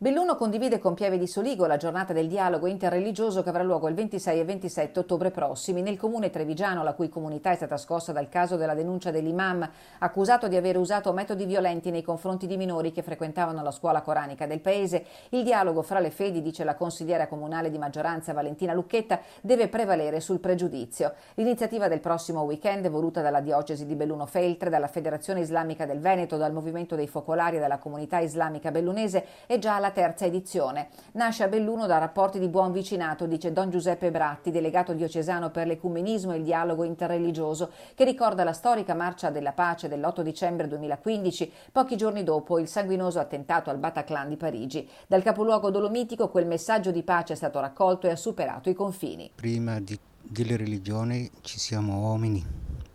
Belluno condivide con Pieve di Soligo la giornata del dialogo interreligioso che avrà luogo il 26 e 27 ottobre prossimi nel comune trevigiano, la cui comunità è stata scossa dal caso della denuncia dell'imam accusato di aver usato metodi violenti nei confronti di minori che frequentavano la scuola coranica del paese. Il dialogo fra le fedi, dice la consigliera comunale di maggioranza Valentina Lucchetta, deve prevalere sul pregiudizio. L'iniziativa del prossimo weekend è voluta dalla diocesi di Belluno-Feltre, dalla Federazione Islamica del Veneto, dal Movimento dei Focolari e dalla Comunità Islamica Bellunese e già alla terza edizione. Nasce a Belluno da rapporti di buon vicinato, dice Don Giuseppe Bratti, delegato diocesano per l'ecumenismo e il dialogo interreligioso, che ricorda la storica marcia della pace dell'8 dicembre 2015, pochi giorni dopo il sanguinoso attentato al Bataclan di Parigi. Dal capoluogo dolomitico quel messaggio di pace è stato raccolto e ha superato i confini. Prima delle religioni ci siamo uomini,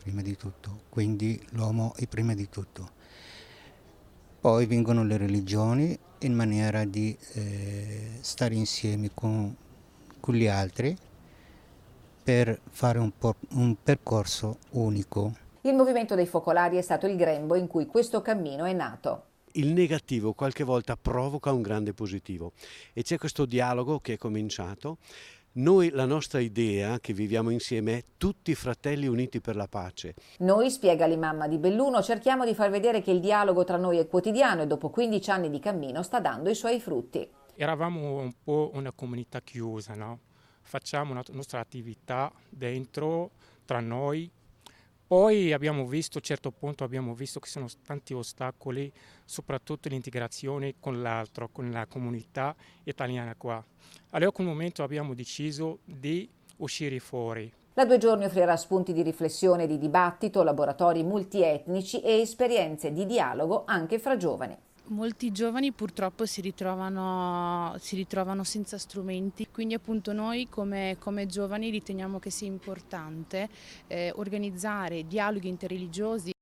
prima di tutto, quindi l'uomo è prima di tutto. Poi vengono le religioni in maniera di stare insieme con gli altri per fare un percorso unico. Il movimento dei focolari è stato il grembo in cui questo cammino è nato. Il negativo qualche volta provoca un grande positivo e c'è questo dialogo che è cominciato. Noi, la nostra idea che viviamo insieme è tutti fratelli uniti per la pace. Noi, spiega l'imam di Belluno, cerchiamo di far vedere che il dialogo tra noi è quotidiano e dopo 15 anni di cammino sta dando i suoi frutti. Eravamo un po' una comunità chiusa, no? Facciamo la nostra attività dentro, tra noi. Poi abbiamo visto, a un certo punto abbiamo visto che sono tanti ostacoli, soprattutto l'integrazione con l'altro, con la comunità italiana qua. Allora a quel momento abbiamo deciso di uscire fuori. La 2 giorni offrirà spunti di riflessione e di dibattito, laboratori multietnici e esperienze di dialogo anche fra giovani. Molti giovani purtroppo si ritrovano senza strumenti, quindi appunto noi come giovani riteniamo che sia importante organizzare dialoghi interreligiosi